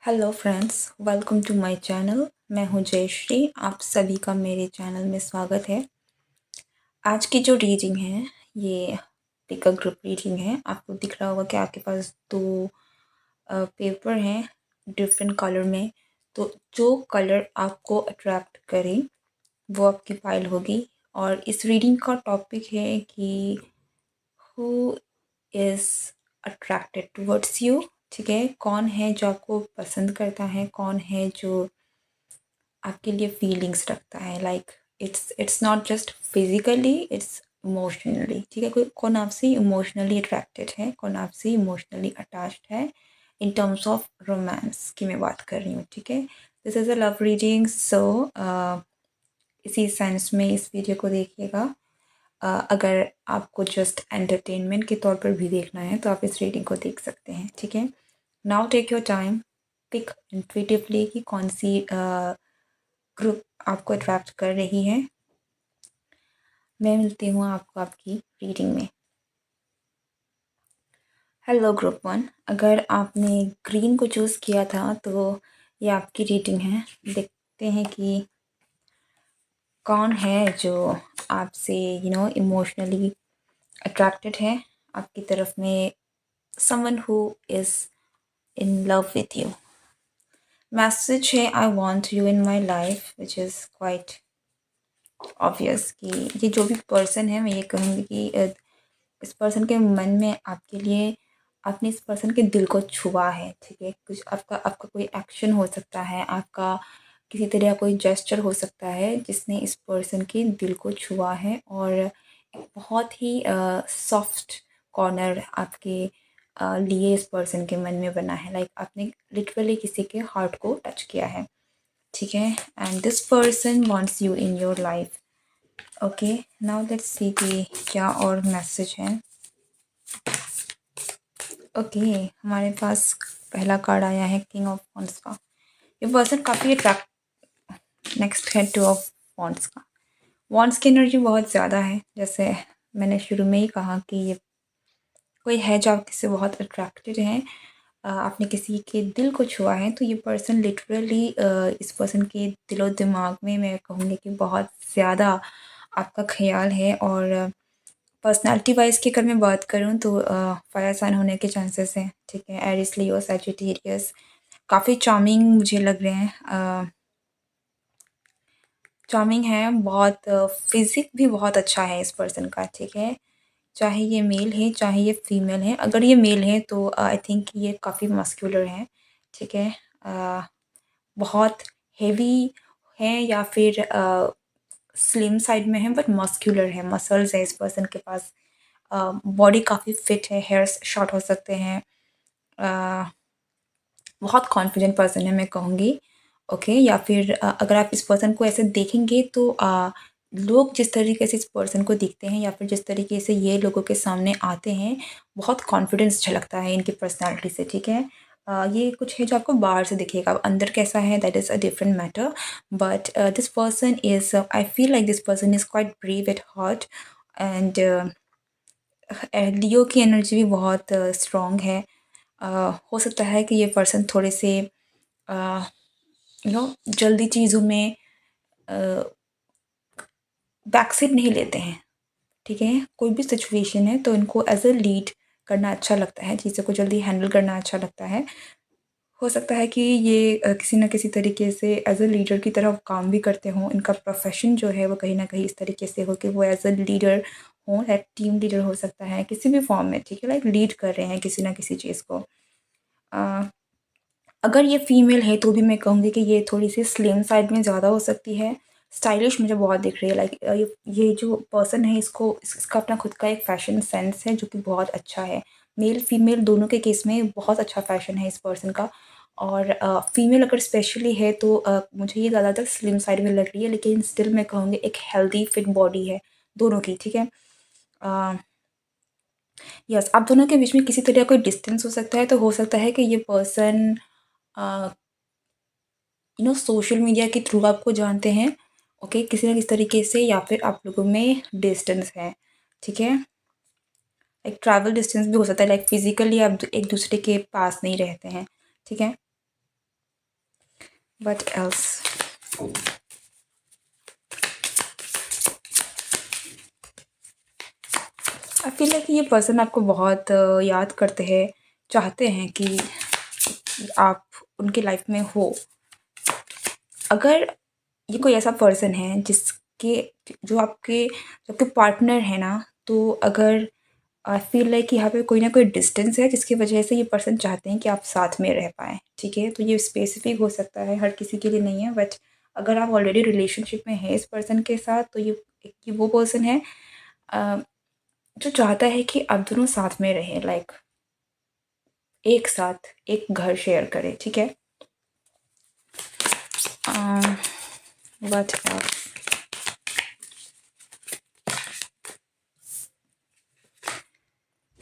Hello friends, welcome to my channel. मैं हूं जयश्री। आप सभी का मेरे चैनल में स्वागत है। आज की जो रीडिंग है ये पिकअप ग्रुप रीडिंग है। आपको दिख रहा होगा कि आपके पास दो पेपर हैं डिफरेंट कलर में। तो जो कलर आपको अट्रैक्ट करे वो आपकी फाइल होगी। और इस रीडिंग का टॉपिक है कि who is attracted towards you. ठीक है, कौन है जो आपको पसंद करता है, कौन है जो आपके लिए फीलिंग्स रखता है। Like it's not just physically, it's emotionally. ठीक है, कोई कौन आपसे इमोशनली अट्रैक्टेड है, कौन आपसे इमोशनली अटैच्ड है इन टर्म्स ऑफ रोमांस की मैं बात कर रही हूँ। ठीक है, this is a love reading. So इसी सेंस में इस वीडियो को देखिएगा। अगर आपको जस्ट एंटरटेनमेंट के तौर पर भी देखना है तो आप इस रीडिंग को देख सकते हैं। ठीक है, now take your time, pick intuitively कि कौन सी ग्रुप आपको अट्रैक्ट कर रही है। मैं मिलती हूँ आपको आपकी रीडिंग में। हेलो ग्रुप वन, अगर आपने ग्रीन को चूज़ किया था तो ये आपकी रीडिंग है। देखते हैं कि कौन है जो आपसे इमोशनली अट्रैक्टेड है आपकी तरफ में। Someone who is in love with you. Message है I want you in my life, which is quite obvious कि ये जो भी पर्सन है, मैं ये कहूँगी कि इस पर्सन के मन में आपके लिए आपने इस पर्सन के दिल को छुआ है। ठीक है, कुछ आपका आपका कोई एक्शन हो सकता है, आपका किसी तरह कोई जेस्चर हो सकता है जिसने इस पर्सन के दिल को छुआ है और एक बहुत ही सॉफ्ट कॉर्नर आपके लिए इस पर्सन के मन में बना है। लाइक आपने लिटरली किसी के हार्ट को टच किया है। ठीक है, and this person wants you in your life. Okay, now let's see कि क्या और मैसेज है। ओके, हमारे पास पहला कार्ड आया है किंग ऑफ वॉन्ड्स का। ये पर्सन काफ़ी अट्रैक्ट। नेक्स्ट है टू ऑफ वॉन्ड्स का। वॉन्ड्स की एनर्जी बहुत ज़्यादा है, जैसे मैंने शुरू में ही कहा कि ये कोई है जो आप किसी बहुत अट्रैक्टेड हैं। आपने किसी के दिल को छुआ है तो ये पर्सन लिटरली इस पर्सन के दिलो दिमाग में मैं कहूँगी कि बहुत ज़्यादा आपका ख्याल है। और पर्सनालिटी वाइज की अगर मैं बात करूँ तो फायर साइन होने के चांसेस हैं। ठीक है, एरिस, लियो, सैजिटेरियस, काफ़ी चार्मिंग मुझे लग रहे हैं। चार्मिंग है बहुत। फिज़िक भी बहुत अच्छा है इस पर्सन का। ठीक है, चाहे ये मेल है चाहे ये फीमेल है। अगर ये मेल है तो आई थिंक ये काफ़ी मस्कुलर है। ठीक है, बहुत हेवी है या फिर स्लिम साइड में है बट मस्कुलर है, मसल्स है इस पर्सन के पास। बॉडी काफ़ी फिट है, हेयर्स शॉर्ट हो सकते हैं। बहुत कॉन्फिडेंट पर्सन है मैं कहूँगी। ओके, या फिर अगर आप इस पर्सन को ऐसे देखेंगे तो लोग जिस तरीके से इस पर्सन को दिखते हैं या फिर जिस तरीके से ये लोगों के सामने आते हैं, बहुत कॉन्फिडेंस झलकता है इनकी पर्सनालिटी से। ठीक है, ये कुछ है जो आपको बाहर से दिखेगा, अंदर कैसा है that is a different matter. But this person is, I feel like this person is quite brave at heart. And Leo की एनर्जी भी बहुत स्ट्रॉन्ग है। हो सकता है कि ये पर्सन थोड़े से जल्दी चीज़ों में बैक सीट नहीं लेते हैं। ठीक है, कोई भी सिचुएशन है तो इनको एज अ लीड करना अच्छा लगता है, चीज़ों को जल्दी हैंडल करना अच्छा लगता है। हो सकता है कि ये किसी न किसी तरीके से एज अ लीडर की तरह काम भी करते हों। इनका प्रोफेशन जो है वो कहीं ना कहीं इस तरीके से हो कि वो एज अ लीडर हों, या टीम लीडर हो सकता है किसी भी फॉर्म में। ठीक है, लाइक लीड कर रहे हैं किसी ना किसी चीज़ को। अगर ये फीमेल है तो भी मैं कहूँगी कि ये थोड़ी सी स्लिम साइड में ज़्यादा हो सकती है। स्टाइलिश मुझे बहुत दिख रही है। लाइक ये जो पर्सन है इसका अपना खुद का एक फ़ैशन सेंस है जो कि बहुत अच्छा है। मेल फीमेल दोनों के केस में बहुत अच्छा फ़ैशन है इस पर्सन का। और फीमेल अगर स्पेशली है तो मुझे ये ज़्यादातर स्लिम साइड में लग रही है, लेकिन स्टिल मैं कहूँगी एक हेल्दी फिट बॉडी है दोनों की। ठीक है, यस, आप दोनों के बीच में किसी तरह कोई डिस्टेंस हो सकता है। तो हो सकता है कि ये पर्सन सोशल मीडिया के थ्रू आपको जानते हैं। ओके, किसी ना किसी तरीके से, या फिर आप लोगों में डिस्टेंस है। ठीक है, एक ट्रैवल डिस्टेंस भी हो सकता है, लाइक फिजिकली आप एक दूसरे के पास नहीं रहते हैं। ठीक है, What else? I feel like ये पर्सन आपको बहुत याद करते हैं, चाहते हैं कि आप उनकी लाइफ में हो। अगर ये कोई ऐसा पर्सन है जिसके जो आपके पार्टनर है ना, तो अगर आई फील लाइक यहाँ पे कोई ना कोई डिस्टेंस है जिसकी वजह से ये पर्सन चाहते हैं कि आप साथ में रह पाएँ, ठीक है? तो ये स्पेसिफिक हो सकता है, हर किसी के लिए नहीं है, बट अगर आप ऑलरेडी रिलेशनशिप में हैं इस पर्सन के साथ, तो ये वो पर्सन है अ, जो चाहता है कि आप दोनों साथ में रहें, लाइक एक साथ एक घर शेयर करें, ठीक है? What else?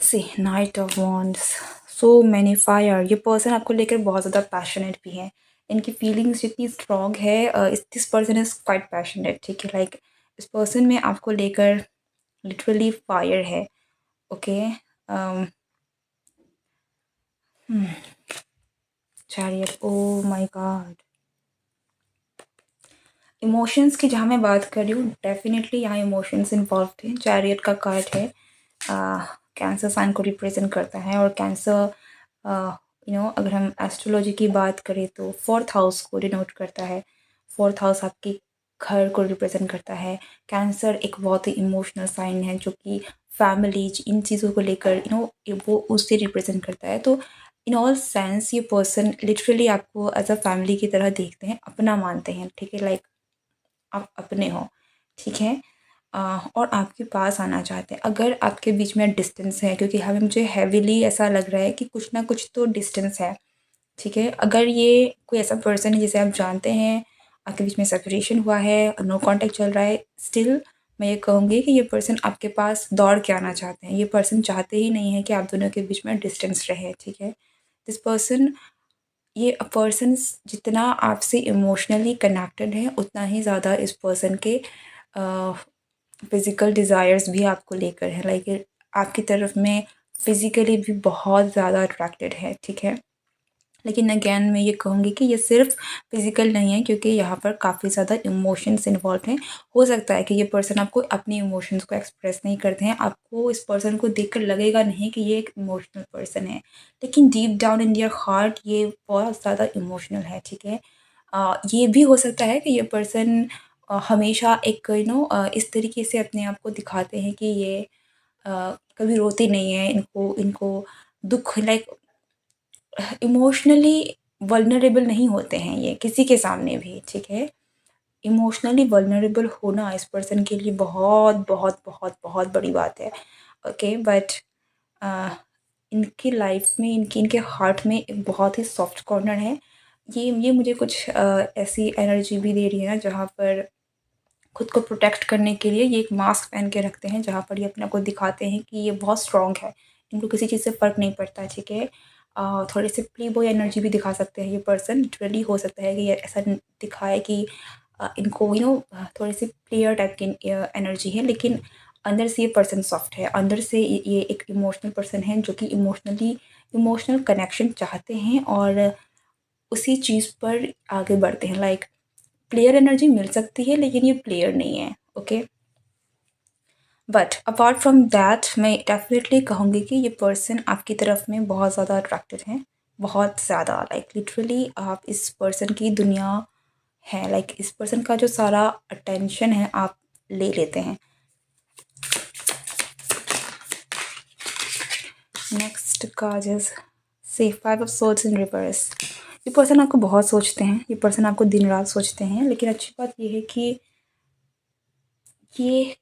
See knight of wands, so many fire. ये पर्सन आपको लेकर बहुत ज़्यादा पैशनेट भी है, इनकी फीलिंग्स जितनी स्ट्रॉन्ग है, this person is quite passionate, ठीक है? लाइक इस पर्सन में आपको लेकर लिटरली फायर है, okay? Chariot, oh my God. Emotions की जहाँ मैं बात कर रही हूँ, डेफिनेटली यहाँ इमोशंस इन्वॉल्व थे। चैरियट का कार्ड है, कैंसर साइन को रिप्रेजेंट करता है, और कैंसर अगर हम एस्ट्रोलॉजी की बात करें तो फोर्थ हाउस को डिनोट करता है। फोर्थ हाउस आपके घर को रिप्रेजेंट करता है। कैंसर एक बहुत ही इमोशनल साइन है जो कि फैमिली इन चीज़ों को लेकर वो उससे रिप्रेजेंट करता है। तो इन ऑल सेंस ये पर्सन लिटरली आपको एज अ फैमिली की तरह देखते हैं, अपना मानते हैं, ठीक है? लाइक आप अपने हो, ठीक है? और आपके पास आना चाहते हैं। अगर आपके बीच में डिस्टेंस है, क्योंकि हमें मुझे हेविली ऐसा लग रहा है कि कुछ ना कुछ तो डिस्टेंस है, ठीक है? अगर ये कोई ऐसा पर्सन है जिसे आप जानते हैं, आपके बीच में सेपरेशन हुआ है, नो कॉन्टैक्ट चल रहा है, स्टिल मैं ये कहूँगी कि ये पर्सन आपके पास दौड़ के आना चाहते हैं। ये पर्सन चाहते ही नहीं है कि आप दोनों के बीच में डिस्टेंस रहे, ठीक है? दिस पर्सन ये पर्सन जितना आपसे इमोशनली कनेक्टेड है, उतना ही ज़्यादा इस पर्सन के फिज़िकल डिज़ायर्स भी आपको लेकर है, लाइक आपकी तरफ में फिज़िकली भी बहुत ज़्यादा अट्रैक्टेड है, ठीक है? लेकिन अगेन मैं ये कहूँगी कि ये सिर्फ फिज़िकल नहीं है, क्योंकि यहाँ पर काफ़ी ज़्यादा इमोशंस इन्वॉल्व हैं। हो सकता है कि ये पर्सन आपको अपने इमोशंस को एक्सप्रेस नहीं करते हैं, आपको इस पर्सन को देखकर लगेगा नहीं कि ये एक इमोशनल पर्सन है, लेकिन deep down in their heart ये बहुत ज़्यादा इमोशनल है, ठीक है? ये भी हो सकता है कि ये पर्सन हमेशा एक इस तरीके से अपने आप को दिखाते हैं कि ये कभी रोते नहीं हैं, इनको इनको दुःख लाइक इमोशनली वल्नरेबल नहीं होते हैं ये किसी के सामने भी, ठीक है? इमोशनली वल्नरेबल होना इस पर्सन के लिए बहुत बहुत बहुत बहुत बड़ी बात है, ओके? बट इनकी लाइफ में इनकी इनके हार्ट में एक बहुत ही सॉफ्ट कॉर्नर है। ये मुझे कुछ ऐसी एनर्जी भी दे रही है ना, जहाँ पर खुद को प्रोटेक्ट करने के लिए ये एक मास्क पहन के रखते हैं, जहाँ पर ये अपने आप को दिखाते हैं कि ये बहुत स्ट्रॉन्ग है, इनको किसी चीज़ से फ़र्क नहीं पड़ता, ठीक है? थोड़े से प्ले बॉय एनर्जी भी दिखा सकते हैं ये पर्सन, लिटरली हो सकता है कि ये ऐसा दिखाए कि इनको थोड़ी सी प्लेयर टाइप की एनर्जी है, लेकिन अंदर से ये पर्सन सॉफ्ट है, अंदर से ये एक इमोशनल पर्सन है जो कि इमोशनल कनेक्शन चाहते हैं, और उसी चीज़ पर आगे बढ़ते हैं। लाइक प्लेयर एनर्जी मिल सकती है, लेकिन ये प्लेयर नहीं है, okay? But apart from that मैं डेफिनेटली कहूँगी कि ये पर्सन आपकी तरफ में बहुत ज़्यादा अट्रैक्टेड है, बहुत ज़्यादा, लाइक लिटरली आप इस पर्सन की दुनिया है, लाइक इस पर्सन का जो सारा अटेंशन है आप ले लेते हैं। नेक्स्ट कार्ड इज से 5 ऑफ सोर्ड्स इन रिवर्स। ये पर्सन आपको बहुत सोचते हैं, ये पर्सन आपको दिन रात सोचते हैं, लेकिन अच्छी बात ये है कि ये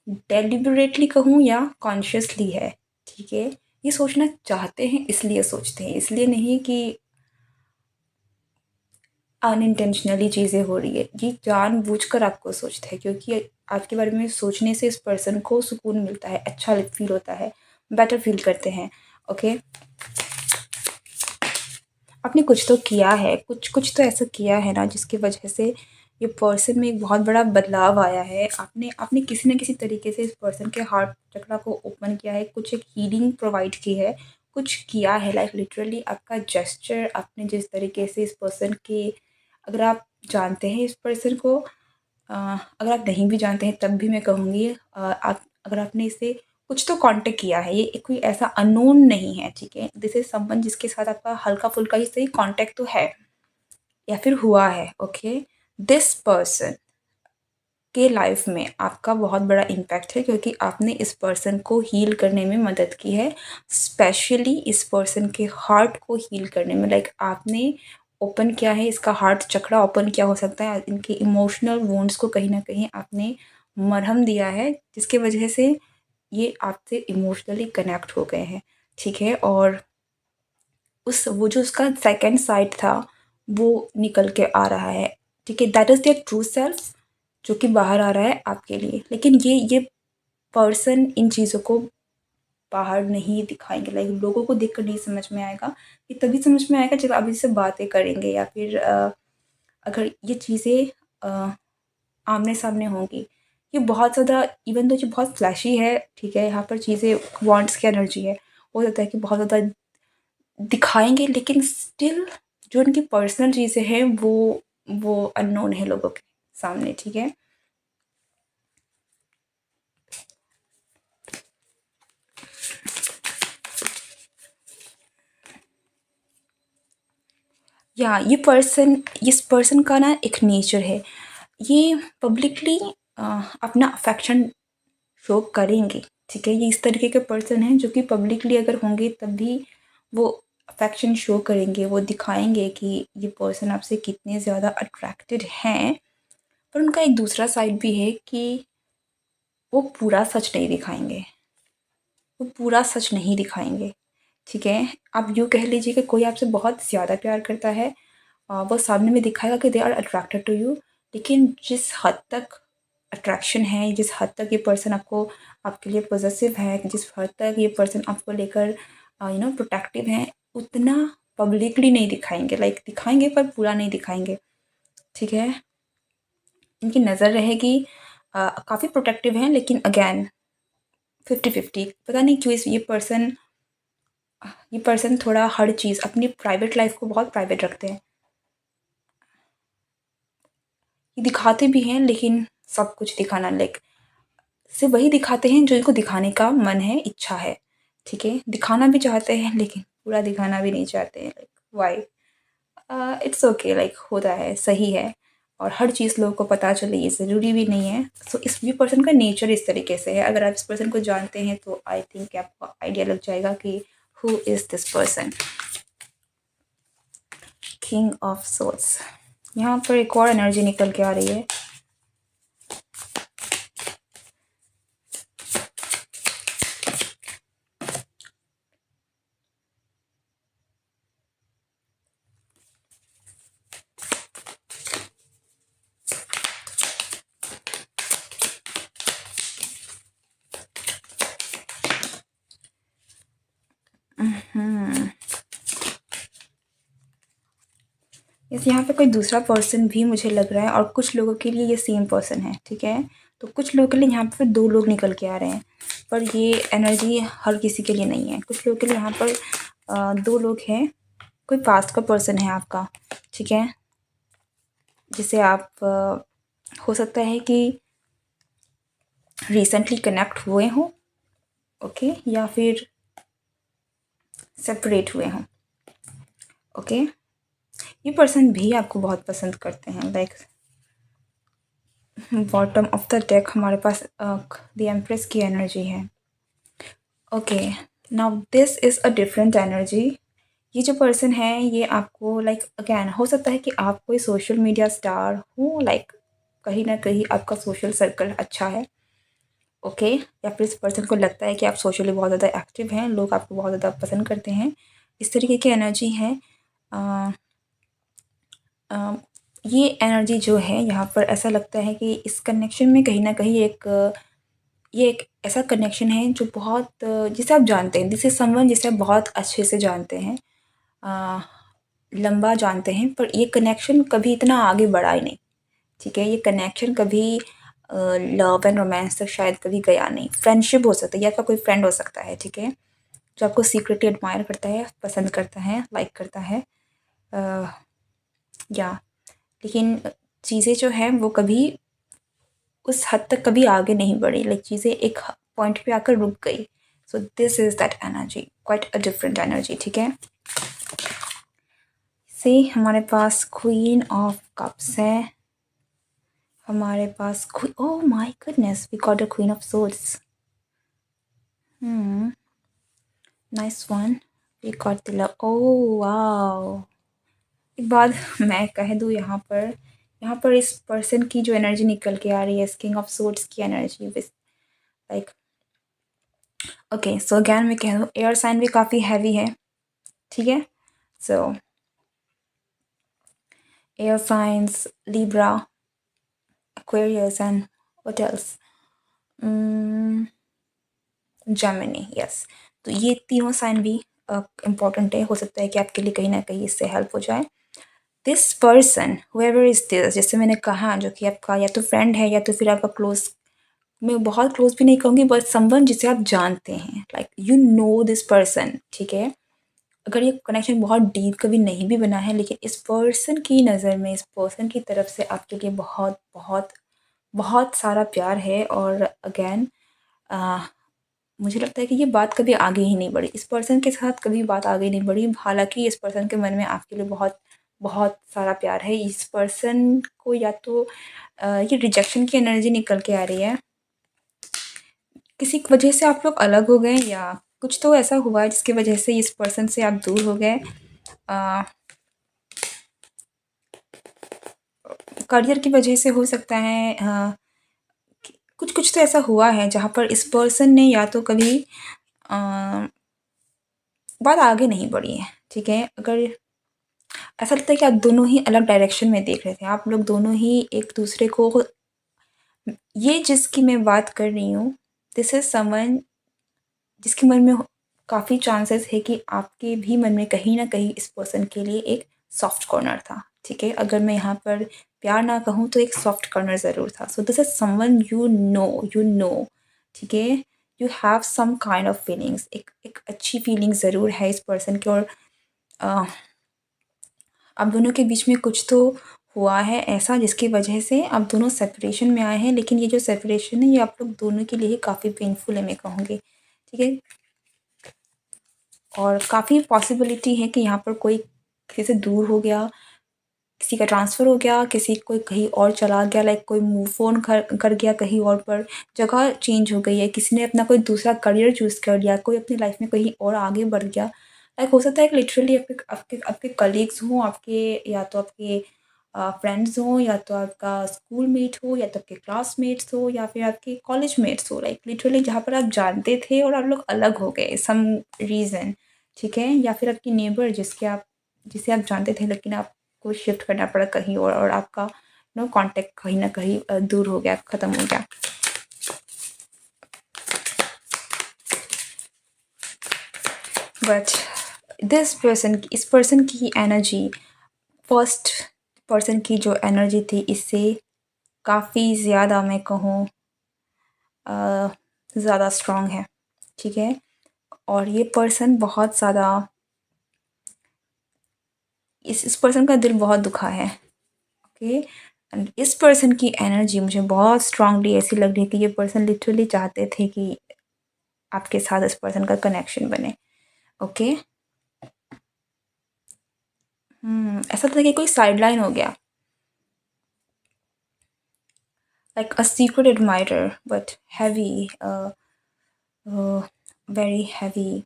डेलिबरेटली कहूँ या कॉन्शियसली है, ठीक है? ये सोचना चाहते हैं इसलिए सोचते हैं, इसलिए नहीं कि अनइंटेंशनली चीज़ें हो रही है। ये जानबूझकर आपको सोचते हैं, क्योंकि आपके बारे में सोचने से इस पर्सन को सुकून मिलता है, अच्छा फील होता है, बेटर फील करते हैं, ओके? आपने कुछ तो किया है, कुछ कुछ तो ऐसा किया है ना जिसकी वजह से ये पर्सन में एक बहुत बड़ा बदलाव आया है। आपने आपने किसी न किसी तरीके से इस पर्सन के हार्ट चक्रा को ओपन किया है, कुछ एक हीलिंग प्रोवाइड की है, कुछ किया है, लाइक लिटरली आपका जेस्चर, आपने जिस तरीके से इस पर्सन के अगर आप जानते हैं इस पर्सन को, अगर आप नहीं भी जानते हैं तब भी मैं कहूँगी, आप अगर आपने इससे कुछ तो कांटेक्ट किया है, ये कोई ऐसा अननोन नहीं है, ठीक है। दिस इज़ समवन जिसके साथ आपका हल्का-फुल्का ही सही कांटेक्ट तो है या फिर हुआ है, ओके। दिस पर्सन के लाइफ में आपका बहुत बड़ा इम्पैक्ट है क्योंकि आपने इस पर्सन को हील करने में मदद की है, स्पेशली इस पर्सन के हार्ट को हील करने में। लाइक आपने ओपन किया है, इसका हार्ट चक्रा ओपन किया हो सकता है, इनके इमोशनल वुंड्स को कहीं ना कहीं आपने मरहम दिया है, जिसके वजह से ये आपसे इमोशनली कनेक्ट हो गए हैं, ठीक है। और उस वो जो उसका सेकंड साइड था वो निकल के आ रहा है, ठीक है। That is their true self जो कि बाहर आ रहा है आपके लिए। लेकिन ये पर्सन इन चीज़ों को बाहर नहीं दिखाएंगे, लाइक लोगों को देखकर नहीं समझ में आएगा। ये तभी समझ में आएगा जब आप इससे बातें करेंगे या फिर अगर ये चीज़ें आमने सामने होंगी। ये बहुत ज़्यादा, इवन तो ये बहुत फ्लैशी है, ठीक है, यहाँ पर चीज़ें वांट्स की एनर्जी है, हो सकता है कि बहुत ज़्यादा दिखाएँगे, लेकिन स्टिल जो उनकी पर्सनल चीज़ें हैं वो अननोन है लोगों के सामने, ठीक है। या ये पर्सन, इस पर्सन का ना एक नेचर है, ये पब्लिकली अपना अफेक्शन शो करेंगे, ठीक है। ये इस तरीके के पर्सन हैं जो कि पब्लिकली अगर होंगे तब भी वो अफेक्शन शो करेंगे, वो दिखाएंगे कि ये पर्सन आपसे कितने ज़्यादा अट्रैक्टेड हैं। पर उनका एक दूसरा साइड भी है कि वो पूरा सच नहीं दिखाएंगे, वो पूरा सच नहीं दिखाएंगे, ठीक है। आप यूँ कह लीजिए कि कोई आपसे बहुत ज़्यादा प्यार करता है, वो सामने में दिखाएगा कि they are attracted to you, लेकिन जिस हद तक अट्रैक्शन है, जिस हद तक ये पर्सन आपको, आपके लिए पॉजिटिव है, जिस हद तक ये पर्सन आपको लेकर प्रोटेक्टिव है, उतना पब्लिकली नहीं दिखाएंगे। लाइक दिखाएंगे पर पूरा नहीं दिखाएंगे, ठीक है। इनकी नज़र रहेगी, काफ़ी प्रोटेक्टिव हैं, लेकिन अगैन 50-50, पता नहीं क्यों ये पर्सन थोड़ा हर चीज़ अपनी प्राइवेट लाइफ को बहुत प्राइवेट रखते हैं। ये दिखाते भी हैं लेकिन सब कुछ दिखाना, लाइक सिर्फ वही दिखाते हैं जो इनको दिखाने का मन है, इच्छा है, ठीक है। दिखाना भी चाहते हैं लेकिन पूरा दिखाना भी नहीं चाहते हैं, like why. It's okay, like होता है, सही है। और हर चीज़ लोगों को पता चले ये ज़रूरी भी नहीं है। सो इस ये पर्सन का नेचर इस तरीके से है। अगर आप इस पर्सन को जानते हैं तो आई थिंक आपको आइडिया लग जाएगा कि who is this person. King of swords, यहाँ पर एक और एनर्जी निकल के आ रही है। इस यहाँ पे कोई दूसरा पर्सन भी मुझे लग रहा है, और कुछ लोगों के लिए ये सेम पर्सन है, ठीक है। तो कुछ लोगों के लिए यहाँ पे दो लोग निकल के आ रहे हैं, पर ये एनर्जी हर किसी के लिए नहीं है। कुछ लोगों के लिए यहाँ पर दो लोग हैं। कोई पास्ट का पर्सन है आपका, ठीक है, जिसे आप हो सकता है कि रिसेंटली कनेक्ट हुए हों, ओके, या फिर सेपरेट हुए हों, ओके। ये पर्सन भी आपको बहुत पसंद करते हैं। Like bottom of the deck हमारे पास द एम्प्रेस की एनर्जी है, okay. Now this is a different energy. ये जो पर्सन है ये आपको, लाइक अगैन हो सकता है कि आप कोई सोशल मीडिया स्टार हो, लाइक कहीं ना कहीं आपका सोशल सर्कल अच्छा है, ओके। या फिर इस पर्सन को लगता है कि आप सोशली बहुत ज़्यादा एक्टिव हैं, लोग आपको बहुत ज़्यादा पसंद करते हैं, इस तरीके की एनर्जी है। ये एनर्जी जो है यहाँ पर ऐसा लगता है कि इस कनेक्शन में कहीं ना कहीं ये एक ऐसा कनेक्शन है जो बहुत जिसे आप जानते हैं, दिस इज समवन जिसे आप बहुत अच्छे से जानते हैं, लंबा जानते हैं, पर ये कनेक्शन कभी इतना आगे बढ़ा ही नहीं, ठीक है। ये कनेक्शन कभी लव एंड रोमांस तक शायद कभी गया नहीं। फ्रेंडशिप हो सकता है, या आपका कोई फ्रेंड हो सकता है, ठीक है, जो आपको सीक्रेटली एडमायर करता है, पसंद करता है, लाइक करता है, या लेकिन चीज़ें जो हैं वो कभी उस हद तक कभी आगे नहीं बढ़ी, लाइक चीज़ें एक पॉइंट पे आकर रुक गई। सो this is that energy, quite a different energy, ठीक है। से हमारे पास क्वीन ऑफ कप्स है, हमारे पास oh my goodness, we got the queen of swords. Nice one, we got the love. Oh wow, एक बात मैं कह दूँ यहाँ पर इस पर्सन की जो एनर्जी निकल के आ रही है, इस किंग ऑफ सोर्ड्स की energy, like okay. So again मैं कह दूँ एयर साइन भी काफ़ी हैवी है, ठीक है। सो air science, Libra, Aquarius and what else, Gemini, yes. तो ये तीनों साइन भी इम्पॉर्टेंट है, हो सकता है कि आपके लिए कहीं ना कहीं इससे हेल्प हो जाए। This person however is this, जैसे मैंने कहा, जो कि आपका या तो फ्रेंड है या तो फिर आपका क्लोज, मैं बहुत क्लोज भी नहीं कहूँगी, बट समवन जिसे आप जानते हैं, like you know this person, ठीक है। अगर ये कनेक्शन बहुत डीप कभी नहीं भी बना है, लेकिन इस पर्सन की नज़र में, इस पर्सन की तरफ से आपके लिए बहुत बहुत बहुत सारा प्यार है। और अगेन मुझे लगता है कि ये बात कभी आगे ही नहीं बढ़ी, इस पर्सन के साथ कभी बात आगे नहीं बढ़ी। हालांकि इस पर्सन के मन में आपके लिए बहुत बहुत सारा प्यार है। इस पर्सन को या तो ये रिजेक्शन की एनर्जी निकल के आ रही है, किसी वजह से आप लोग अलग हो गए, या कुछ तो ऐसा हुआ है जिसकी वजह से इस पर्सन से आप दूर हो गए। करियर की वजह से हो सकता है, कुछ कुछ तो ऐसा हुआ है जहाँ पर इस पर्सन ने या तो कभी बात आगे नहीं बढ़ी है, ठीक है। अगर ऐसा लगता है कि आप दोनों ही अलग डायरेक्शन में देख रहे थे, आप लोग दोनों ही एक दूसरे को, ये जिसकी मैं बात कर रही हूँ, दिस इज़ समवन जिसके मन में काफ़ी चांसेस है कि आपके भी मन में कहीं ना कहीं इस पर्सन के लिए एक सॉफ्ट कॉर्नर था, ठीक है। अगर मैं यहाँ पर प्यार ना कहूँ तो एक सॉफ्ट कॉर्नर ज़रूर था। So this is someone you know, ठीक है। You have some kind of feelings, एक अच्छी फीलिंग ज़रूर है इस पर्सन की। और आप दोनों के बीच में कुछ तो हुआ है ऐसा जिसकी वजह से आप दोनों सेपरेशन में आए हैं, लेकिन ये जो सेपरेशन है ये आप लोग दोनों के लिए ही काफ़ी पेनफुल है, मैं कहूँगी, ठीक है। और काफ़ी पॉसिबिलिटी है कि यहाँ पर कोई किसी से दूर हो गया, किसी का ट्रांसफ़र हो गया, किसी कोई कहीं और चला गया, लाइक कोई मूव फ़ोन कर गया कहीं और पर, जगह चेंज हो गई है, किसी ने अपना कोई दूसरा करियर चूज़ कर लिया, कोई अपनी लाइफ में कहीं और आगे बढ़ गया। लाइक हो सकता है कि लिटरली आपके आपके आपके कलीग्स हों, आपके या तो आपके फ्रेंड्स हों, या तो आपका स्कूल मेट हो, या तो आपके क्लासमेट्स हो, या फिर आपके कॉलेज मेट्स हो, लाइक लिटरली जहाँ पर आप जानते थे और आप लोग अलग हो गए सम रीज़न, ठीक है। या फिर आपकी नेबर जिसे आप जानते थे, लेकिन आपको शिफ्ट करना पड़ा कहीं और आपका कांटेक्ट कहीं ना कहीं दूर हो गया, ख़त्म हो गया। बट इस पर्सन की एनर्जी, फर्स्ट पर्सन की जो एनर्जी थी, इससे काफ़ी ज़्यादा मैं कहूँ ज़्यादा स्ट्रॉन्ग है, ठीक है। और ये पर्सन बहुत ज़्यादा, इस पर्सन का दिल बहुत दुखा है, ओके। एंड इस पर्सन की एनर्जी मुझे बहुत स्ट्रांगली ऐसी लग रही है कि ये पर्सन लिटरली चाहते थे कि आपके साथ इस पर्सन का कनेक्शन बने, ओके। ऐसा था कि कोई साइडलाइन हो गया, like a secret admirer but heavy, very heavy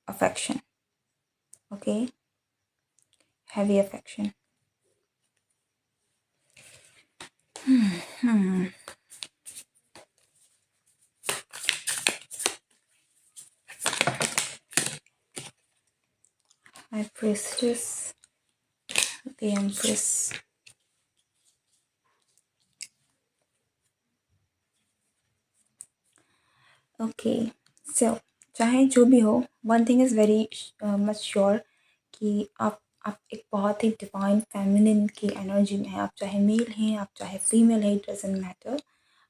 affection, okay, heavy affection. High Priestess, the Empress. Okay, so चाहे जो भी हो, one thing is very much sure कि आप एक बहुत ही डिवाइन फेमिनिन की एनर्जी में हैं। आप चाहे मेल हैं, आप चाहे फीमेल है, इट डज़न्ट मैटर।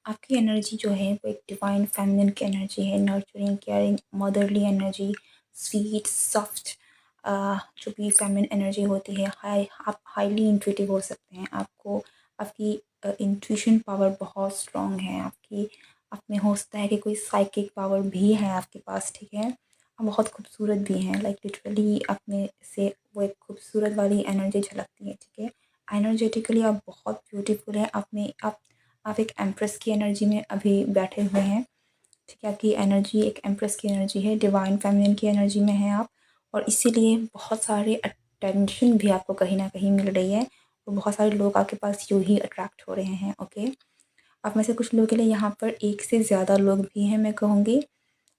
आपकी एनर्जी जो है वो एक डिवाइन फेमिनिन की एनर्जी है, nurturing, caring, motherly energy, sweet, soft, जो भी फेमिनिन एनर्जी होती है, आप हाईली इंट्यूटिव हो सकते हैं। आपकी इंट्यूशन पावर बहुत स्ट्रॉन्ग है। आप में हो सकता है कि कोई साइकिक पावर भी है आपके पास, ठीक है। आप बहुत खूबसूरत भी हैं, लाइक लिटरली आप में से वो एक खूबसूरत वाली एनर्जी झलकती है, ठीक है। एनर्जेटिकली आप बहुत ब्यूटीफुल हैं। आप एक एम्प्रेस की एनर्जी में अभी बैठे हुए हैं, ठीक है। आपकी एनर्जी एक एम्प्रेस की एनर्जी है, डिवाइन फेमिनिन की एनर्जी में हैं आप, और इसीलिए बहुत सारे अटेंशन भी आपको कहीं ना कहीं मिल रही है, और बहुत सारे लोग आपके पास यूँ ही अट्रैक्ट हो रहे हैं, ओके। आप में से कुछ लोगों के लिए यहाँ पर एक से ज़्यादा लोग भी हैं, मैं कहूँगी।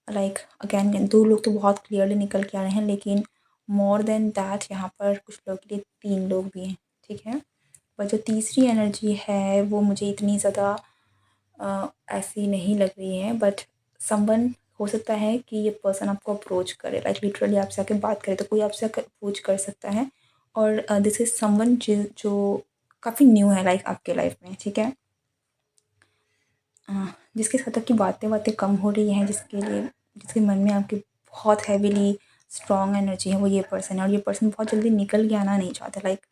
लाइक अगेन 2 लोग तो बहुत क्लियरली निकल के आ रहे हैं, लेकिन मोर देन दैट यहाँ पर कुछ लोगों के लिए 3 लोग भी हैं, ठीक है। पर जो तीसरी एनर्जी है वो मुझे इतनी ज़्यादा ऐसी नहीं लग रही है, बट समवन हो सकता है कि ये पर्सन आपको अप्रोच करे, लाइक लिटरली आपसे आके बात करे, तो कोई आपसे आकर अप्रोच कर सकता है। और दिस इज़ समवन जो काफ़ी न्यू है लाइक आपके लाइफ में, ठीक है। जिसके साथ आपकी बातें कम हो रही हैं, जिसके मन में आपकी बहुत हैवीली स्ट्रॉन्ग एनर्जी है, वो ये पर्सन है। और ये पर्सन बहुत जल्दी निकल के आना नहीं चाहता, like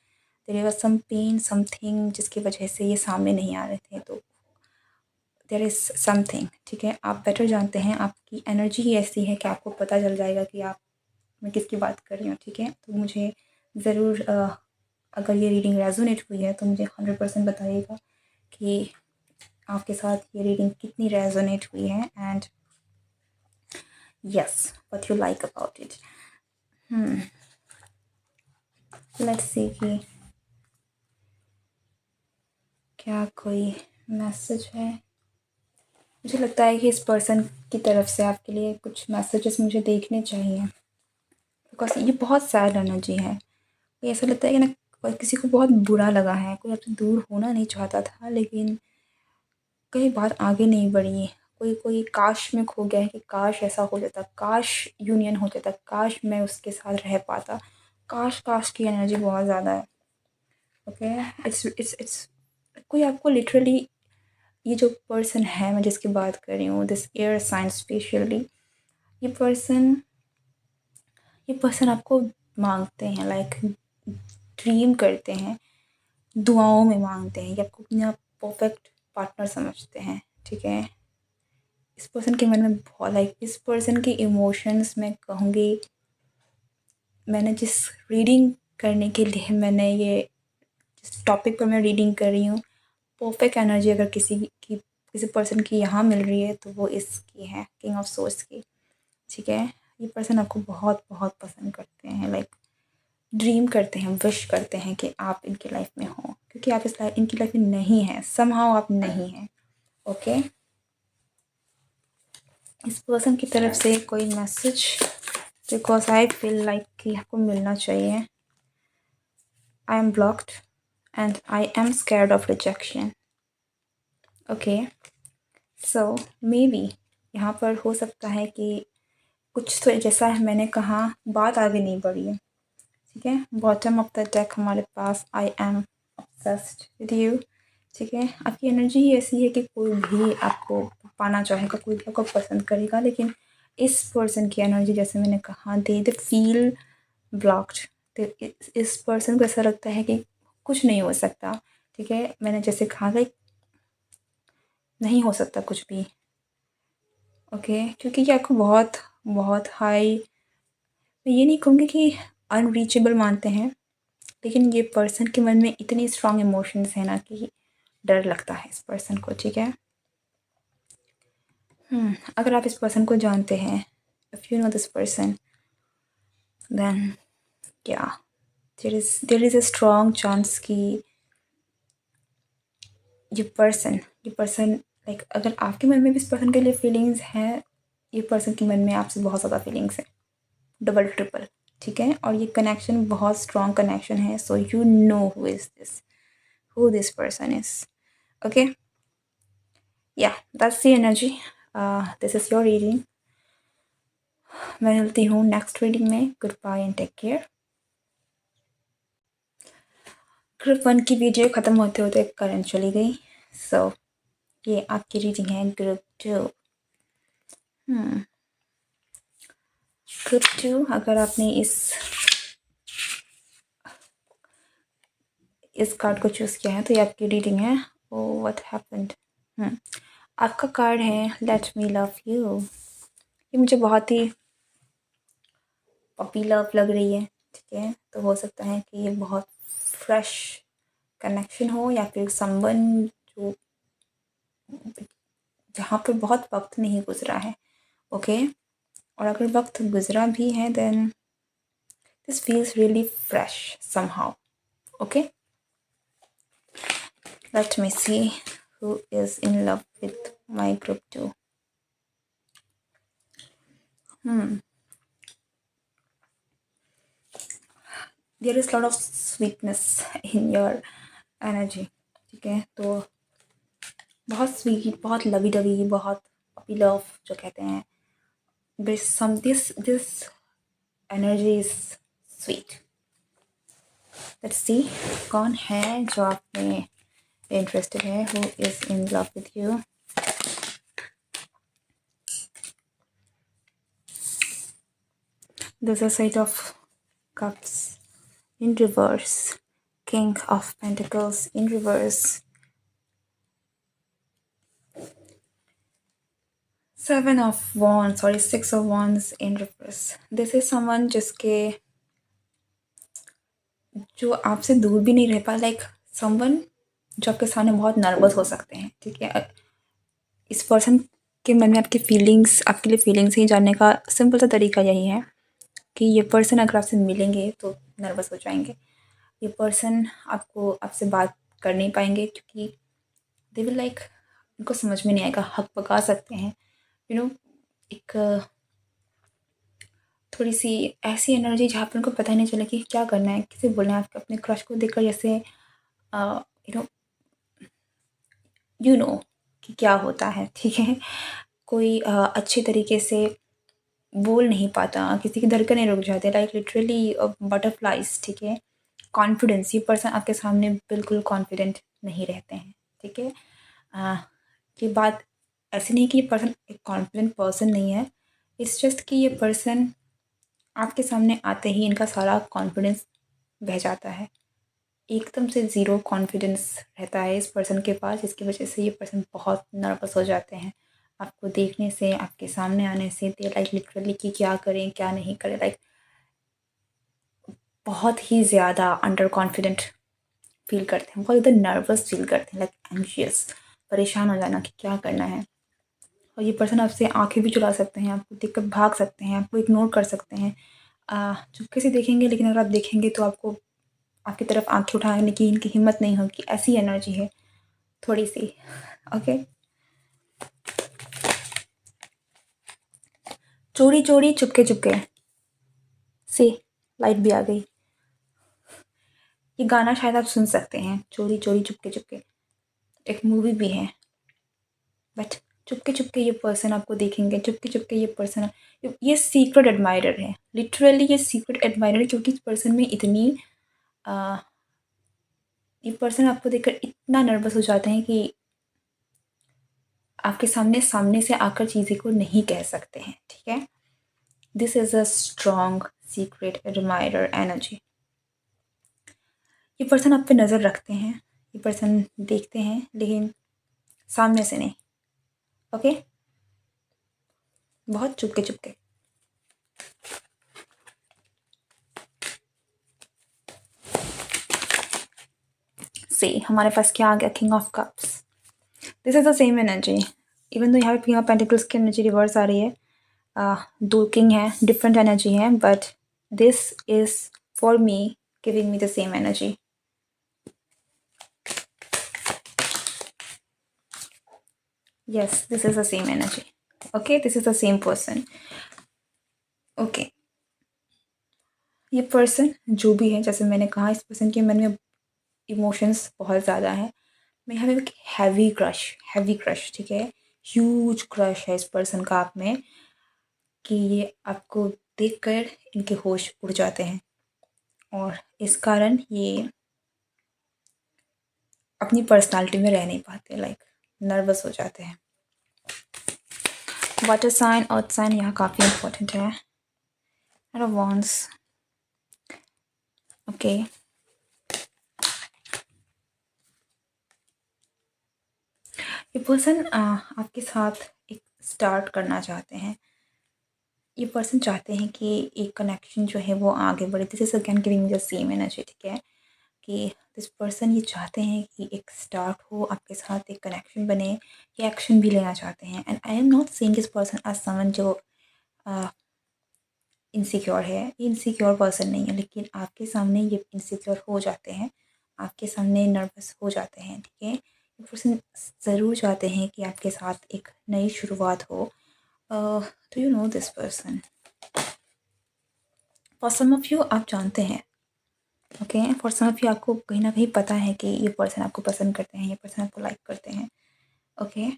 there was some pain something जिसकी वजह से ये सामने नहीं आ रहे थे, तो देयर इज़ समथिंग, ठीक है। आप बेटर जानते हैं, आपकी एनर्जी ही ऐसी है कि आपको पता चल जाएगा कि मैं किसकी बात कर रही हूँ, ठीक है। तो मुझे ज़रूर अगर ये रीडिंग रेजोनेट हुई है तो मुझे 100% बताइएगा कि आपके साथ ये रीडिंग कितनी रेजोनेट हुई है, and yes what you like about it. Let's see कि क्या कोई मैसेज है। मुझे लगता है कि इस पर्सन की तरफ से आपके लिए कुछ मैसेजेस मुझे देखने चाहिए, बिकॉज ये बहुत सैड एनर्जी है। ये ऐसा लगता है कि ना कोई किसी को बहुत बुरा लगा है, कोई आपसे दूर होना नहीं चाहता था, लेकिन कई बात आगे नहीं बढ़ी। कोई काश में खो गया है कि काश ऐसा हो जाता, काश यूनियन हो जाता, काश मैं उसके साथ रह पाता। काश की एनर्जी बहुत ज़्यादा है, ओके। इट्स कोई आपको लिटरली, ये जो पर्सन है मैं जिसकी बात कर रही हूँ, दिस एयर साइन स्पेशली, ये पर्सन आपको मांगते हैं, लाइक ड्रीम करते हैं, दुआओं में मांगते हैं, या आपको अपना परफेक्ट पार्टनर समझते हैं, ठीक है। इस पर्सन के मन में बहुत, लाइक इस पर्सन के इमोशंस में कहूँगी, मैंने जिस रीडिंग करने के लिए मैंने ये जिस टॉपिक पर मैं रीडिंग कर रही हूँ, परफेक्ट एनर्जी अगर किसी पर्सन की यहाँ मिल रही है तो वो इसकी है, किंग ऑफ सोर्स की, ठीक है। ये पर्सन आपको बहुत बहुत पसंद करते हैं, लाइक ड्रीम करते हैं, विश करते हैं कि आप इनकी लाइफ में हो, क्योंकि आप इनकी लाइफ में नहीं हैं, समहाउ आप नहीं हैं, ओके। इस पर्सन की तरफ से कोई message, because I feel like कि आपको मिलना चाहिए। I am blocked and I am scared of rejection, okay. So may be यहाँ पर हो सकता है कि कुछ तो जैसा है मैंने कहा, बात आगे नहीं बढ़ी है, ठीक है। बॉटम ऑफ द डेक हमारे पास I am obsessed with you, ठीक है। आपकी एनर्जी ही ऐसी है कि कोई भी आपको पाना चाहेगा, कोई भी आपको पसंद करेगा, लेकिन इस पर्सन की एनर्जी, जैसे मैंने कहा, दे फील ब्लॉक्ड। तो इस पर्सन को ऐसा लगता है कि कुछ नहीं हो सकता, ठीक है। मैंने जैसे कहा था, नहीं हो सकता कुछ भी, ओके। क्योंकि ये आपको बहुत बहुत हाई, मैं ये नहीं कहूँगी कि अनरीचेबल मानते हैं, लेकिन ये पर्सन के मन में इतनी स्ट्रॉन्ग इमोशंस है ना कि डर लगता है इस पर्सन को, ठीक है। अगर आप इस पर्सन को जानते हैं, if you know this person, then क्या there is a strong chance कि ये पर्सन लाइक, अगर आपके मन में भी इस पर्सन के लिए फीलिंग्स हैं, ये पर्सन के मन में आपसे बहुत ज़्यादा फीलिंग्स हैं, डबल ट्रिपल, ठीक है। और ये कनेक्शन बहुत स्ट्रॉन्ग कनेक्शन है, so you know who this person is, okay. या that's the energy, this is your reading. मैं मिलती हूँ नेक्स्ट रीडिंग में। Good bye and take care. Group 1 की वीडियो ख़त्म होते होते करंट चली गई, सो ये आपकी रीडिंग है ग्रुप 2। ग्रुप 2, अगर आपने इस इस कार्ड को चूज़ किया है तो ये आपकी रीडिंग है। Oh what happened. आपका कार्ड है लेट मी लव यू। ये मुझे बहुत ही पपी लव लग रही है, ठीक है। तो हो सकता है कि ये बहुत फ्रेश कनेक्शन हो या फिर समवन जो जहाँ पर बहुत वक्त नहीं गुजरा है, ओके। और अगर वक्त गुजरा भी है then this feels really fresh somehow, okay. Let me see who is in love with my group too. There is lot of sweetness in your energy, ठीक है। तो बहुत स्वीट, बहुत लवी डवी, बहुत पपी लव जो कहते हैं, this energy is sweet. Let's see कौन है जो आप में इंटरेस्टेड है, who is in love with you. There's a Sage of Cups in reverse, King of Pentacles in reverse, Seven of Wands, sorry, Six of Wands in reverse. This is someone जिसके जो आपसे दूर भी नहीं रह पा, like someone जो आपके सामने बहुत नर्वस हो सकते हैं, ठीक है। इस पर्सन के मन में आपकी फीलिंग्स, आपके लिए फीलिंग्स ही जानने का सिंपल सा तरीका यही है कि ये पर्सन अगर आपसे मिलेंगे तो नर्वस हो जाएंगे। ये पर्सन आपसे बात कर नहीं पाएंगे क्योंकि दे विल लाइक, उनको समझ में नहीं आएगा, हक पका सकते हैं, यू नो। एक थोड़ी सी ऐसी एनर्जी जहाँ पर उनको पता ही नहीं चले कि क्या करना है, किसे बोलना है। आपके अपने क्रश को देखकर जैसे यू नो कि क्या होता है, ठीक है। कोई अच्छे तरीके से बोल नहीं पाता, किसी की धड़कनें रुक जाते हैं, लाइक लिटरली बटरफ्लाइज, ठीक है। कॉन्फिडेंस, ये पर्सन आपके सामने बिल्कुल कॉन्फिडेंट नहीं रहते हैं, ठीक है। ये बात ऐसी नहीं कि ये पर्सन एक कॉन्फिडेंट पर्सन नहीं है, इट्स जस्ट कि ये पर्सन आपके सामने आते ही इनका सारा कॉन्फिडेंस बह जाता है, एकदम से ज़ीरो कॉन्फिडेंस रहता है इस पर्सन के पास, जिसकी वजह से ये पर्सन बहुत नर्वस हो जाते हैं आपको देखने से, आपके सामने आने से। दे लाइक लिटरली कि क्या करें क्या नहीं करें, लाइक बहुत ही ज़्यादा अंडर कॉन्फिडेंट फील करते हैं, बहुत ज़्यादा नर्वस फील करते हैं, लाइक एंशियस, परेशान हो जाना कि क्या करना है। और ये पर्सन आपसे आंखें भी चुरा सकते हैं, आपको देख कर भाग सकते हैं, आपको इग्नोर कर सकते हैं, चुपके से देखेंगे, लेकिन अगर आप देखेंगे तो आपको आपकी तरफ आंखें उठाने की इनकी हिम्मत नहीं होगी, ऐसी एनर्जी है थोड़ी सी, ओके। चोरी चोरी चुपके चुपके से लाइट भी आ गई। ये गाना शायद आप सुन सकते हैं, चोरी चोरी चुपके चुपके, एक मूवी भी है। बट चुपके चुपके ये पर्सन आपको देखेंगे, चुपके चुपके ये पर्सन, ये सीक्रेट एडमायरर है, लिटरली ये सीक्रेट एडमायरर, क्योंकि इस पर्सन में इतनी ये पर्सन आपको देखकर इतना नर्वस हो जाते हैं कि आपके सामने सामने से आकर चीज़ें को नहीं कह सकते हैं, ठीक है। This is a strong secret admirer energy. ये पर्सन आप पे नज़र रखते हैं, ये पर्सन देखते हैं, लेकिन सामने से नहीं, ओके। बहुत चुपके चुपके। से हमारे पास क्या आ गया, king of cups. This is the same energy, even though यहाँ पे किंग ऑफ पेंटिकल्स की एनर्जी रिवर्स आ रही है, दो किंग है, डिफरेंट एनर्जी है, but this is for me giving me the same energy. yes, this is the same energy, okay, this is the same person, okay। ये person जो भी है, जैसे मैंने कहा, इस पर्सन के मन में इमोशंस बहुत ज़्यादा है। मैं यहाँ पे हैवी क्रश, ठीक है, ह्यूज क्रश है इस पर्सन का आप में, कि ये आपको देखकर इनके होश उड़ जाते हैं और इस कारण ये अपनी पर्सनालिटी में रह नहीं पाते, लाइक नर्वस हो जाते हैं। वाटर साइन, अर्थ साइन यहाँ काफ़ी इम्पोर्टेंट है। Wands, okay. ये पर्सन आपके साथ एक स्टार्ट करना चाहते हैं। ये पर्सन चाहते हैं कि एक कनेक्शन जो है वो आगे बढ़े। This is again giving the same energy, ठीक है, कि दिस पर्सन ये चाहते हैं कि एक स्टार्ट हो, आपके साथ एक कनेक्शन बने, ये एक्शन भी लेना चाहते हैं। And I am not seeing this person as someone जो इनसिक्योर है। ये इनसिक्योर पर्सन नहीं है, लेकिन आपके सामने ये इनसिक्योर हो जाते हैं, आपके सामने नर्वस हो जाते हैं, ठीक है। ये पर्सन ज़रूर चाहते हैं कि आपके साथ एक नई शुरुआत हो। Do you know this person? For some of you आप जानते हैं, okay, for some of you आपको कहीं ना कहीं पता है कि ये पर्सन आपको पसंद करते हैं, ये पर्सन आपको लाइक करते हैं, okay.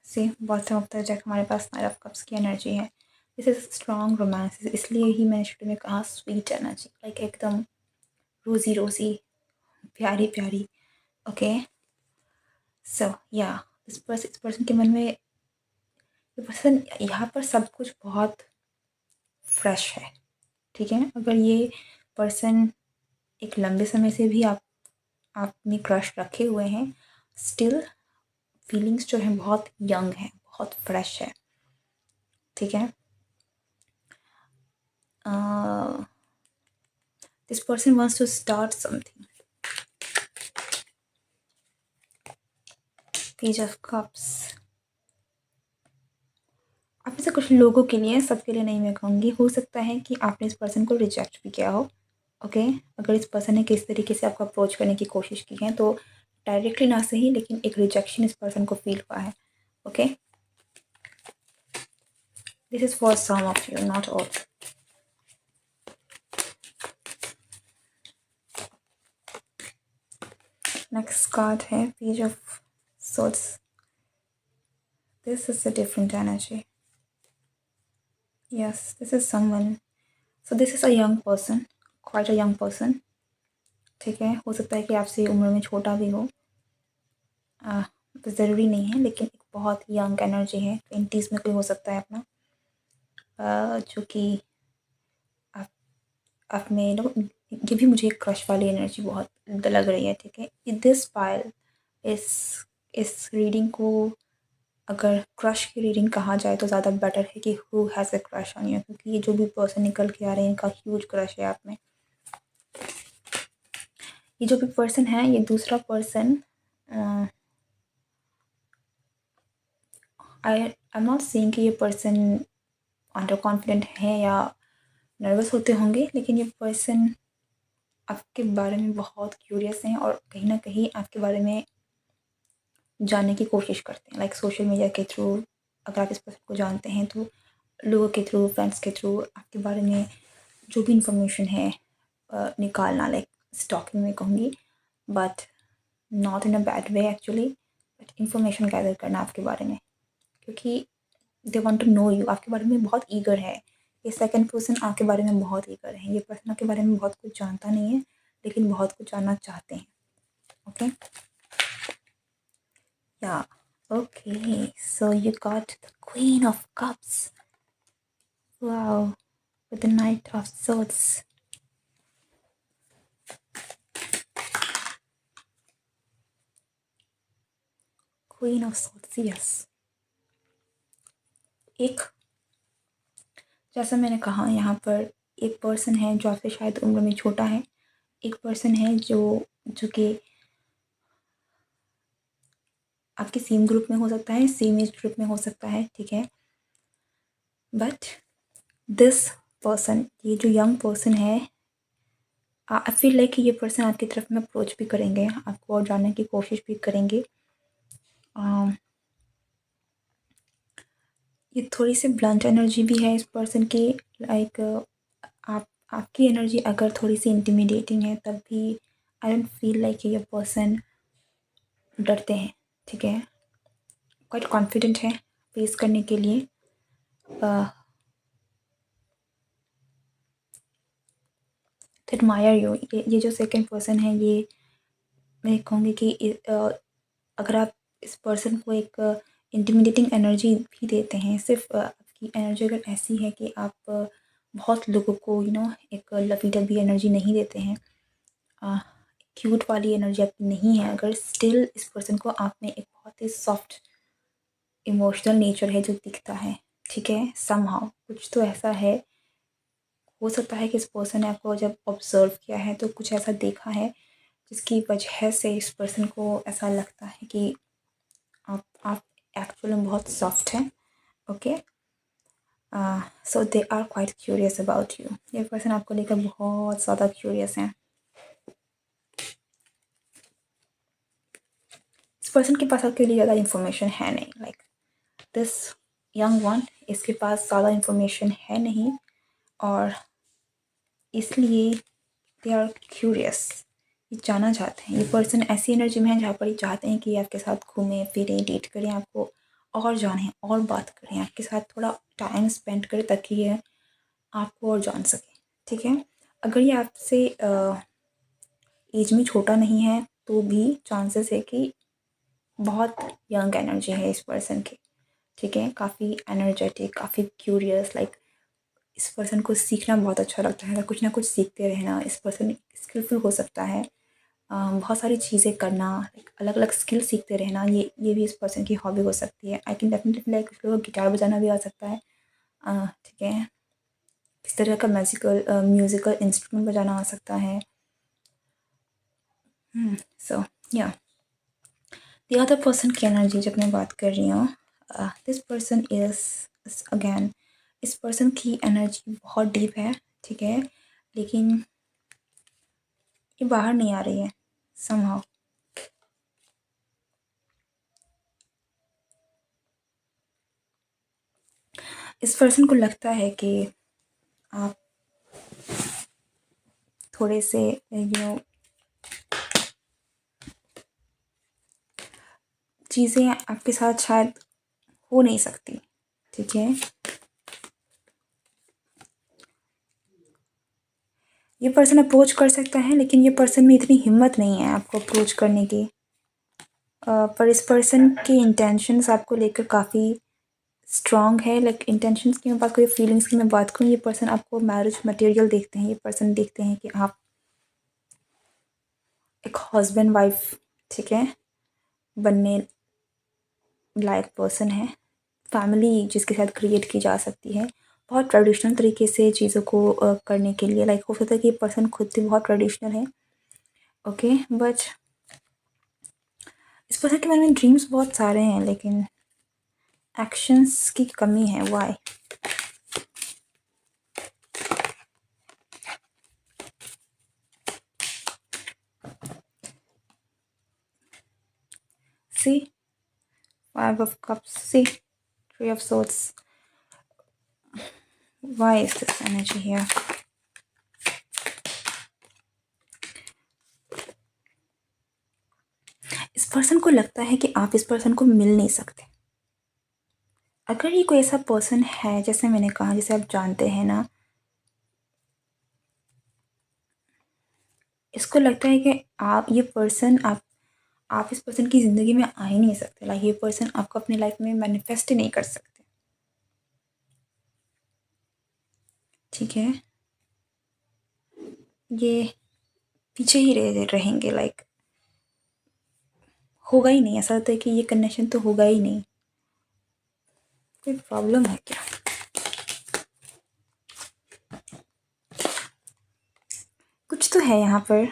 See bottom of the deck हमारे पास नाइट ऑफ कप्स की एनर्जी है। दिस इज स्ट्रॉन्ग रोमांस, इसलिए ही मैंने शुरू में कहा स्वीट एनर्जी, लाइक एकदम रोज़ी रोज़ी, प्यारी प्यारी, ओके। सो या इस पर्सन के मन में, ये पर्सन यहाँ पर सब कुछ बहुत फ्रेश है, ठीक है। अगर ये पर्सन एक लंबे समय से भी आपने क्रश रखे हुए हैं, स्टिल फीलिंग्स जो हैं बहुत यंग हैं, बहुत फ्रेश है, ठीक है। This person wants to start something. Page of cups आप में से कुछ लोगों के लिए, सबके लिए नहीं मैं कहूँगी, हो सकता है कि आपने इस पर्सन को रिजेक्ट भी किया हो, ओके। अगर इस पर्सन ने किस तरीके से आपको अप्रोच करने की कोशिश की है, तो डायरेक्टली ना सही, लेकिन एक रिजेक्शन इस पर्सन को फील हुआ है, okay. This is for some of you, not all. Next card है page of swords. This is a different energy. Yes, this is someone. So this is a young person, quite a young person. ठीक है, हो सकता है कि आपसे उम्र में छोटा भी हो, तो ज़रूरी नहीं है, लेकिन एक बहुत यंग एनर्जी है। 20s में कोई हो सकता है अपना, जो कि आप आप में नो, ये भी मुझे क्रश वाली एनर्जी बहुत लग रही है, ठीक है। दिस पाइल, इस रीडिंग को अगर क्रश की रीडिंग कहा जाए तो ज़्यादा बेटर है कि who has a crush on you, क्योंकि ये जो भी पर्सन निकल के आ रहे हैं इनका ह्यूज क्रश है आप में। ये जो भी पर्सन है, ये दूसरा person, I am not saying कि ये पर्सन अंडर कॉन्फिडेंट है या नर्वस होते होंगे, लेकिन ये पर्सन आपके बारे में बहुत क्यूरियस हैं और कहीं ना कहीं आपके बारे में जानने की कोशिश करते हैं, लाइक सोशल मीडिया के थ्रू। अगर आप इस पर्सन को जानते हैं तो लोगों के थ्रू, फ्रेंड्स के थ्रू आपके बारे में जो भी इंफॉर्मेशन है निकालना, लाइक स्टॉकिंग में कहूँगी, but not in a bad way actually, but information gather करना आपके बारे में, क्योंकि they want to know you, आपके बारे में बहुत ईगर है। ये सेकंड पर्सन आपके बारे में बहुत ईगर है। ये पर्सन आपके बारे में बहुत कुछ जानता नहीं है, लेकिन बहुत कुछ जानना चाहते हैं, ओके। या okay, so you got the queen of cups, wow, with the night of swords. Queen of swords, yes. एक, जैसा मैंने कहा, यहाँ पर एक पर्सन है जो आपसे शायद उम्र में छोटा है, एक पर्सन है जो कि आपके सेम ग्रुप में हो सकता है, सेम एज ग्रुप में हो सकता है, ठीक है। बट दिस पर्सन, ये जो यंग पर्सन है, आई फील लाइक ये पर्सन आपकी तरफ में अप्रोच भी करेंगे, आपको और जानने की कोशिश भी करेंगे। ये थोड़ी सी ब्लंट एनर्जी भी है इस पर्सन की, लाइक आपकी एनर्जी अगर थोड़ी सी इंटिमिडेटिंग है, तब भी आई डोंट फील लाइक ये पर्सन डरते हैं, ठीक है। क्वाइट कॉन्फिडेंट है फेस करने के लिए। एडमायर यू, ये जो सेकंड पर्सन है, ये मैं कहूँगी कि अगर आप इस पर्सन को एक इंटिमिडेटिंग एनर्जी भी देते हैं, सिर्फ आपकी एनर्जी अगर ऐसी है कि आप बहुत लोगों को एक लवी डबी एनर्जी नहीं देते हैं, क्यूट वाली एनर्जी आपकी नहीं है, अगर स्टिल इस पर्सन को आप में एक बहुत बहुत ही सॉफ्ट इमोशनल नेचर है जो दिखता है, ठीक है। समहाउ कुछ तो ऐसा है, हो सकता है कि इस पर्सन ने आपको जब ऑब्ज़र्व किया है तो कुछ ऐसा देखा है जिसकी वजह से इस पर्सन को ऐसा लगता है कि आप एक्चुअली में बहुत सॉफ्ट हैं, okay. So they are quite curious about you. ये पर्सन आपको लेकर बहुत ज़्यादा क्यूरियस हैं। इस पर्सन के पास आपके लिए ज़्यादा इन्फॉर्मेशन है नहीं, लाइक दिस यंग वन, इसके पास ज़्यादा इन्फॉर्मेशन है नहीं और इसलिए दे आर क्यूरियस, ये जानना चाहते हैं। ये पर्सन ऐसी एनर्जी में है जहाँ पर ये चाहते हैं कि आपके साथ घूमें फिरें, डेट करें, आपको और जानें और बात करें, आपके साथ थोड़ा टाइम स्पेंड करें ताकि ये आपको और जान सकें, ठीक है। अगर ये आपसे एज में छोटा नहीं है तो भी चांसेस है कि बहुत यंग एनर्जी है इस पर्सन की, ठीक है। काफ़ी एनर्जेटिक, काफ़ी क्यूरियस, लाइक इस पर्सन को सीखना बहुत अच्छा लगता है, कुछ ना कुछ सीखते रहना। इस पर्सन स्किलफुल हो सकता है, बहुत सारी चीज़ें करना, लाइक अलग अलग स्किल सीखते रहना, ये भी इस पर्सन की हॉबी हो सकती है। आई कैन डेफिनेटली लाइक कुछ लोगों को गिटार बजाना भी आ सकता है, ठीक है। किस तरह का म्यूज़िकल इंस्ट्रूमेंट बजाना आ सकता है। सो या द अदर पर्सन की एनर्जी जब मैं बात कर रही हूँ, दिस पर्सन इज़ अगेन, इस पर्सन की एनर्जी बहुत डीप है, ठीक है, लेकिन ये बाहर नहीं आ रही है समहाउ। इस पर्सन को लगता है कि आप थोड़े से चीज़ें आपके साथ शायद हो नहीं सकती, ठीक है। ये पर्सन अप्रोच कर सकता है लेकिन ये पर्सन में इतनी हिम्मत नहीं है आपको अप्रोच करने की। पर इस पर्सन की इंटेंशंस आपको लेकर काफ़ी स्ट्रॉन्ग है, लाइक इंटेंशंस की मैं बात करूँ, फीलिंग्स की मैं बात करूँ, ये पर्सन आपको मैरिज मटेरियल देखते हैं। ये पर्सन देखते हैं कि आप एक हस्बैंड वाइफ, ठीक है, बनने लायक पर्सन है। फैमिली जिसके साथ क्रिएट की जा सकती है बहुत ट्रेडिशनल तरीके से चीज़ों को करने के लिए, लाइक हो सकता है कि ये पर्सन खुद भी बहुत ट्रेडिशनल है, ओके। बट इस पर्सन के बारे में ड्रीम्स बहुत सारे हैं लेकिन एक्शंस की कमी है। Why? See five of cups, see three of swords. Why is this energy here? इस पर्सन को लगता है कि आप इस पर्सन को मिल नहीं सकते। अगर ये कोई ऐसा पर्सन है, जैसे मैंने कहा, जिसे आप जानते हैं ना, इसको लगता है कि आप ये पर्सन आप इस पर्सन की ज़िंदगी में आ ही नहीं सकते, लाइक ये पर्सन आपको अपनी लाइफ में मैनिफेस्ट ही नहीं कर सकते, ठीक है। ये पीछे ही रहेंगे, लाइक होगा ही नहीं। ऐसा होता है कि ये कनेक्शन तो होगा ही नहीं। कोई प्रॉब्लम है क्या? कुछ तो है यहाँ पर।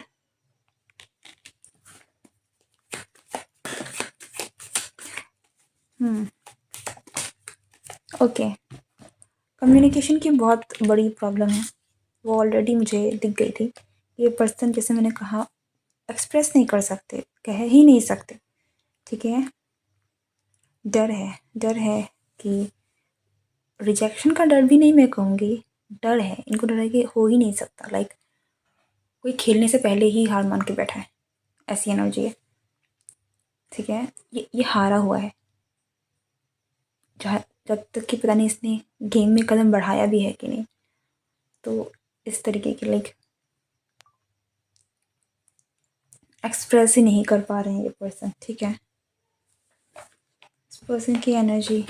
ओके, कम्युनिकेशन की बहुत बड़ी प्रॉब्लम है, वो ऑलरेडी मुझे दिख गई थी। ये पर्सन, जैसे मैंने कहा, एक्सप्रेस नहीं कर सकते, कह ही नहीं सकते, ठीक है। डर है कि रिजेक्शन का डर भी नहीं मैं कहूँगी, डर है, इनको डर है कि हो ही नहीं सकता, लाइक कोई खेलने से पहले ही हार मान के बैठा है, ऐसी एनर्जी है, ठीक है। ये हारा हुआ है, जहाँ जब तक कि पता नहीं इसने गेम में कदम बढ़ाया भी है कि नहीं। तो इस तरीके की लाइक एक्सप्रेस ही नहीं कर पा रहे हैं ये पर्सन, ठीक है। इस पर्सन की energy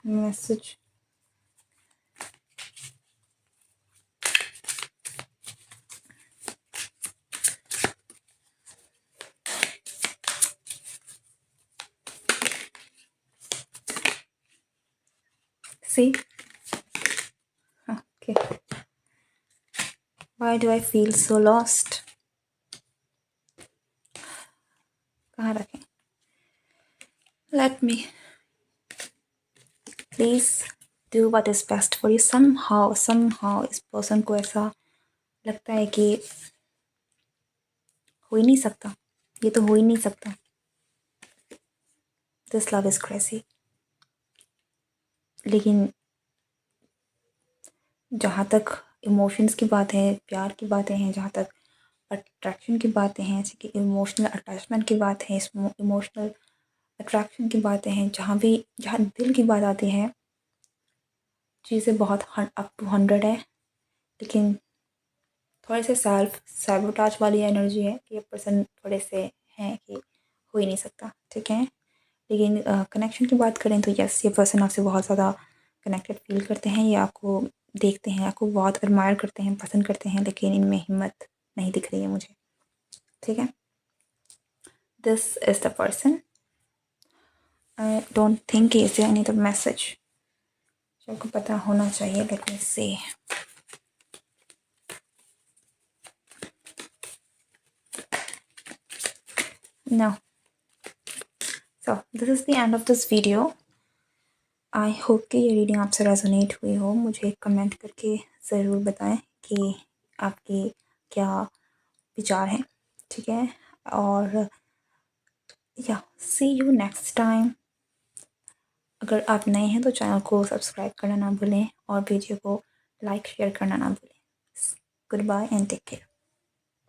message, See? Okay. Why do I feel so lost? कहाँ रखें? Let me. Please do what is best for you. Somehow इस person को ऐसा लगता है कि हो ही नहीं सकता, ये तो हो ही नहीं सकता. This love is crazy. लेकिन जहाँ तक इमोशंस की बात है, प्यार की बातें हैं, जहाँ तक अट्रैक्शन की बातें हैं, जैसे कि इमोशनल अटैचमेंट की बात है, इमोशनल अट्रैक्शन की बातें हैं, जहाँ दिल की बात आती है, चीज़ें बहुत अप टू 100 है. लेकिन थोड़े से सेल्फ सैबोटाज वाली एनर्जी है कि ये पर्सन थोड़े से हैं कि हो ही नहीं सकता. ठीक है. लेकिन कनेक्शन की बात करें तो यस, ये पर्सन आपसे बहुत ज़्यादा कनेक्टेड फील करते हैं. ये आपको देखते हैं, आपको बहुत एडमायर करते हैं, पसंद करते हैं, लेकिन इनमें हिम्मत नहीं दिख रही है मुझे. ठीक है. This is the person. I don't think is there any other message जो आपको पता होना चाहिए. Let me see. No. So this is the end of this video. I hope कि ये रीडिंग आपसे रेजोनेट हुई हो. मुझे कमेंट करके ज़रूर बताएं कि आपके क्या विचार हैं. ठीक है. और या सी यू नेक्स्ट टाइम. अगर आप नए हैं तो चैनल को सब्सक्राइब करना ना भूलें और वीडियो को लाइक शेयर करना ना भूलें. Good bye and take care.